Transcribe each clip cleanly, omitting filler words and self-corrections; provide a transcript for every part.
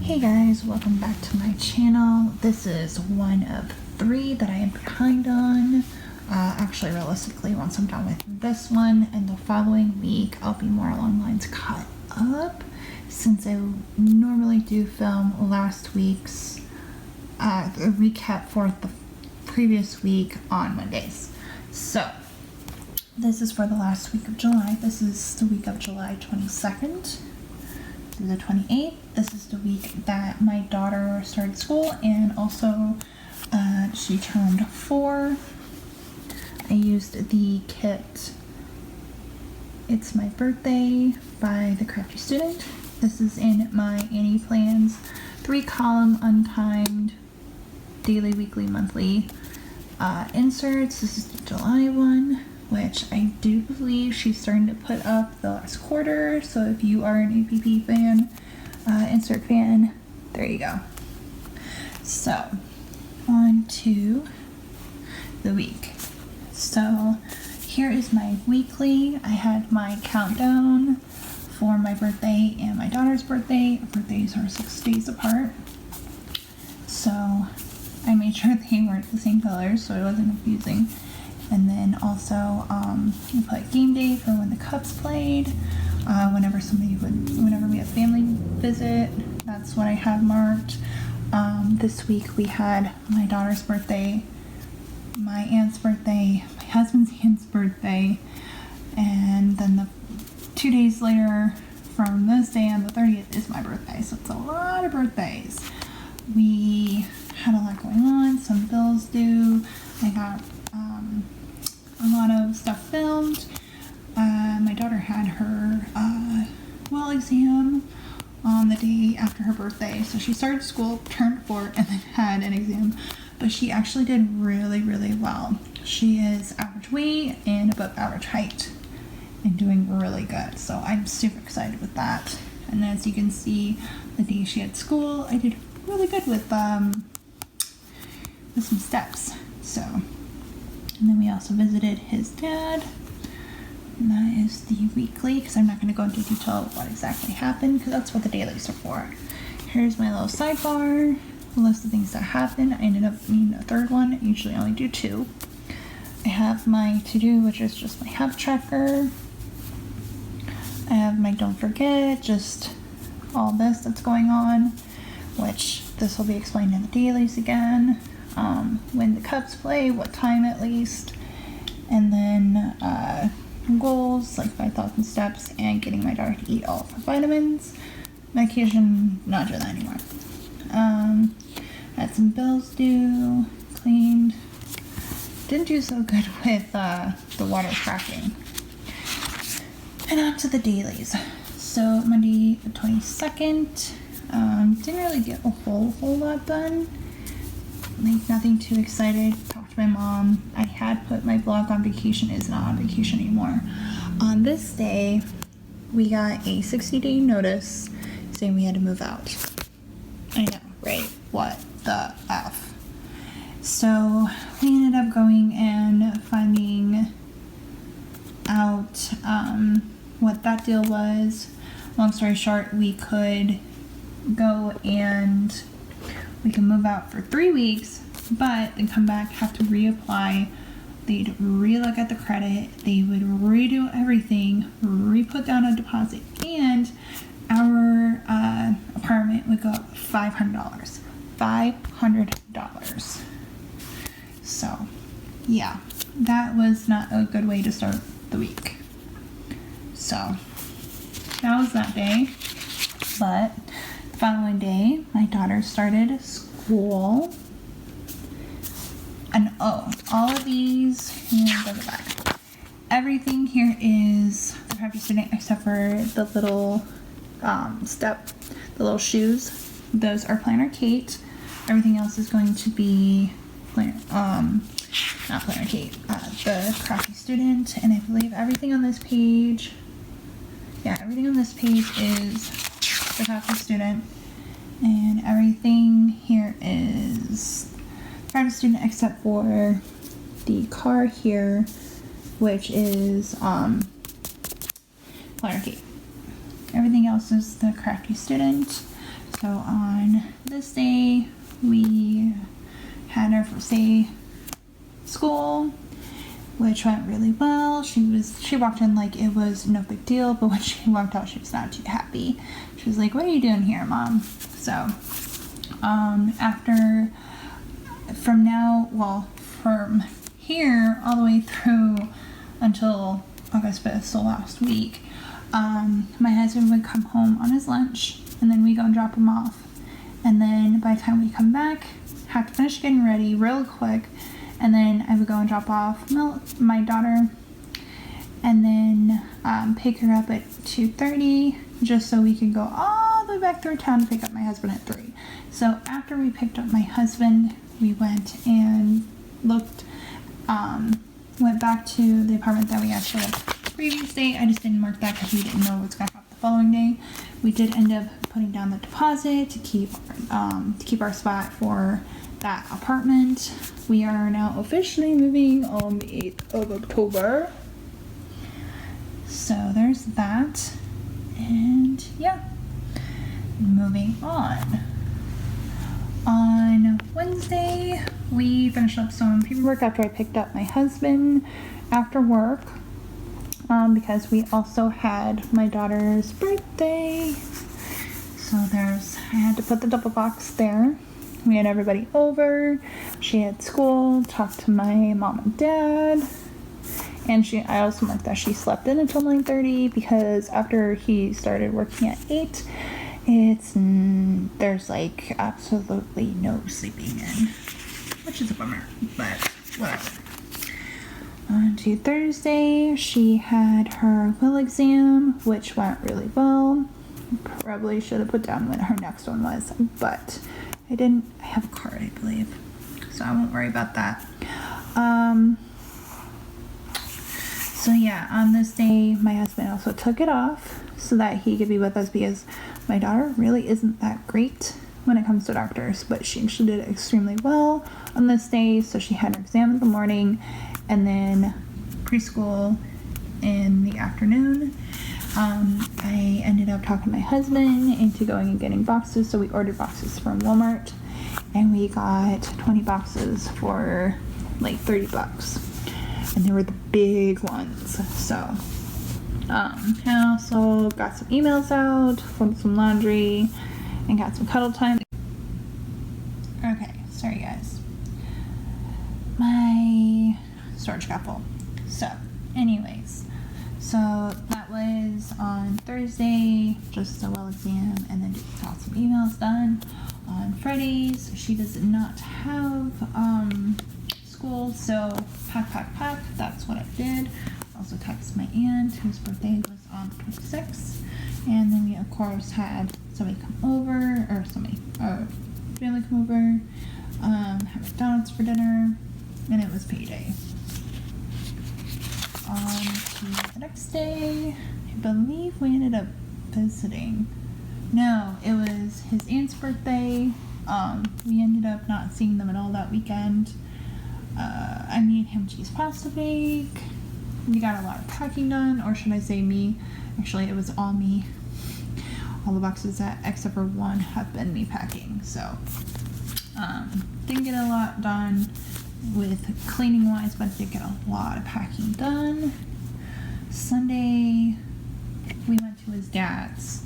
Hey guys, welcome back to my channel. This is one of 3 that I am behind on. Actually, realistically, once I'm done with this one and the following week, I'll be more along the lines caught up, since I normally do film last week's recap for the previous week on Mondays. So, this is for the last week of July. This is the week of July 22nd. Through the 28th. This is the week that my daughter started school, and also she turned 4. I used the kit It's My Birthday by TheCraftyStudent. This is in my AnniePlans 3-column untimed daily, weekly, monthly inserts. This is the July one, which I do believe she's starting to put up the last quarter. So if you are an APP fan, insert fan, there you go. So on to the week. So here is my weekly. I had my countdown for my birthday and my daughter's birthday. Our birthdays are 6 days apart. So I made sure they weren't the same colors so it wasn't confusing. And then also, we put game day for when the Cubs played. Whenever we have family visit, that's what I have marked. This week we had my daughter's birthday, my aunt's birthday, my husband's aunt's birthday, and then the 2 days later from this day on the 30th is my birthday. So it's a lot of birthdays. We had a lot going on, some bills due. I got a lot of stuff filmed. My daughter had her well exam on the day after her birthday. So she started school, turned 4, and then had an exam. But she actually did really, really well. She is average weight and above average height and doing really good. So I'm super excited with that. And as you can see, the day she had school, I did really good with some steps. So. And then we also visited his dad, and that is the weekly, because I'm not going to go into detail of what exactly happened, because that's what the dailies are for. Here's my little sidebar, a list of things that happened. I ended up needing a 3rd one. I usually only do 2. I have my to-do, which is just my habit tracker. I have my don't forget, just all this that's going on, which this will be explained in the dailies again. When the Cubs play, what time at least, and then goals like 5,000 steps and getting my daughter to eat all of her vitamins. Medication, not doing that anymore. Had some bills due, cleaned. Didn't do so good with the water cracking. And on to the dailies. So Monday the 22nd, didn't really get a whole lot done. Like, nothing too excited. Talked to my mom. I had put my blog on vacation. It's not on vacation anymore. On this day, we got a 60-day notice saying we had to move out. I know, right? What the F? So we ended up going and finding out what that deal was. Long story short, we could go and we can move out for 3 weeks, but then come back, have to reapply. They'd re-look at the credit. They would redo everything, re-put down a deposit, and our apartment would go up $500. $500. So, yeah, that was not a good way to start the week. So, that was that day. But the following day, my daughter started school. And all of these, here, go back. Everything here is the TheCraftyStudent except for the little the little shoes. Those are Planner Kate. Everything else is going to be not Planner Kate, TheCraftyStudent. And I believe everything on this page, everything on this page is TheCraftyStudent, and everything here is TheCraftyStudent except for the car here, which is Planner Kate. Everything else is TheCraftyStudent. So on this day, we had our first day school, which went really well. She walked in like it was no big deal, but when she walked out, she was not too happy. She was like, "What are you doing here, Mom?" So, from here all the way through until August 5th, so last week, my husband would come home on his lunch, and then we go and drop him off. And then by the time we come back, have to finish getting ready real quick, and then I would go and drop off my daughter, and then pick her up at 2:30, just so we could go all the way back through town to pick up my husband at 3. So after we picked up my husband, we went and went back to the apartment that we actually had the previous day. I just didn't mark that because we didn't know what's going to happen the following day. We did end up putting down the deposit to keep our spot for that apartment. We are now officially moving on the 8th of October. So there's that. And yeah, moving on. On Wednesday, we finished up some paperwork after I picked up my husband after work, because we also had my daughter's birthday. So I had to put the double box there. We had everybody over. She had school, talked to my mom and dad. And I also marked that she slept in until 9:30, because after he started working at 8, there's like absolutely no sleeping in, which is a bummer, but whatever. On to Thursday, she had her will exam, which went really well. Probably should have put down when her next one was, but I didn't. I have a card, I believe, so I won't worry about that. So yeah, on this day, my husband also took it off so that he could be with us, because my daughter really isn't that great when it comes to doctors, but she did extremely well on this day. So she had her exam in the morning and then preschool in the afternoon. I ended up talking my husband into going and getting boxes, so we ordered boxes from Walmart, and we got 20 boxes for like $30. And they were the big ones. So I also got some emails out, folded some laundry, and got some cuddle time. Okay, sorry guys, my storage got full. So anyways, so that was on Thursday, just a well exam, and then just got some emails done. On Fridays, she does not have school, so pack, that's what I did. Also texted my aunt, whose birthday was on the 26th, and then we of course had somebody come over, or family come over, had McDonald's for dinner, and it was payday. On to the next day, I believe we ended up visiting. No, it was his aunt's birthday. We ended up not seeing them at all that weekend. I made him cheese pasta bake. We got a lot of packing done, or should I say me? Actually, it was all me. All the boxes except for one have been me packing. So didn't get a lot done with cleaning wise, but did get a lot of packing done. Sunday, we went to his dad's.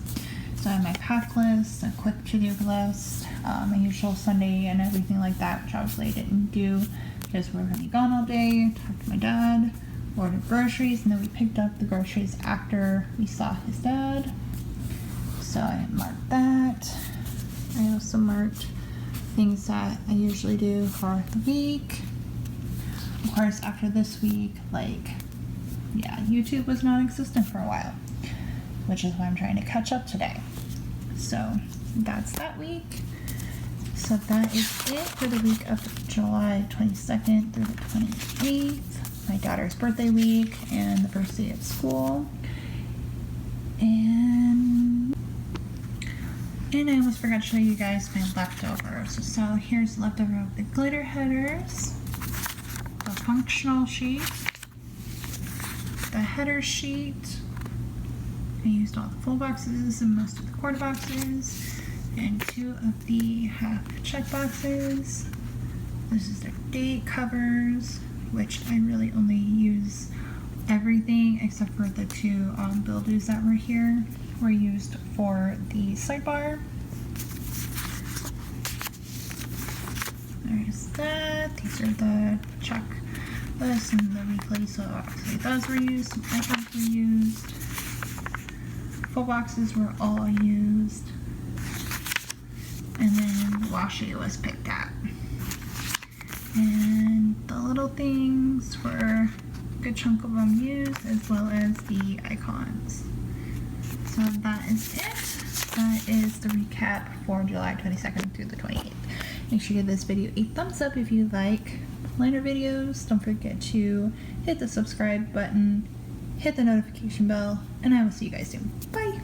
So I had my pack list, a quick to-do list, my usual Sunday and everything like that, which obviously I didn't do because we were going to be gone all day. Talked to my dad, ordered groceries, and then we picked up the groceries after we saw his dad. So I marked that. I also marked things that I usually do for the week. Of course, after this week, YouTube was non-existent for a while, which is why I'm trying to catch up today. So that's that week. So that is it for the week of July 22nd through the 28th, my daughter's birthday week and the first day of school. And I almost forgot to show you guys my leftovers. So here's leftover of the glitter headers, the functional sheet, the header sheet. I used all the full boxes and most of the quarter boxes, in 2 of the half check boxes. This is their date covers, which I really only use everything except for the 2 build-do's that were here were used for the sidebar. There's that. These are the checklists and the weekly, so obviously those were used. Some icons were used. Full boxes were all used. And then washi was picked up. And the little things were a good chunk of them used, as well as the icons. So that is it. That is the recap for July 22nd through the 28th. Make sure you give this video a thumbs up if you like liner videos. Don't forget to hit the subscribe button, hit the notification bell, and I will see you guys soon. Bye!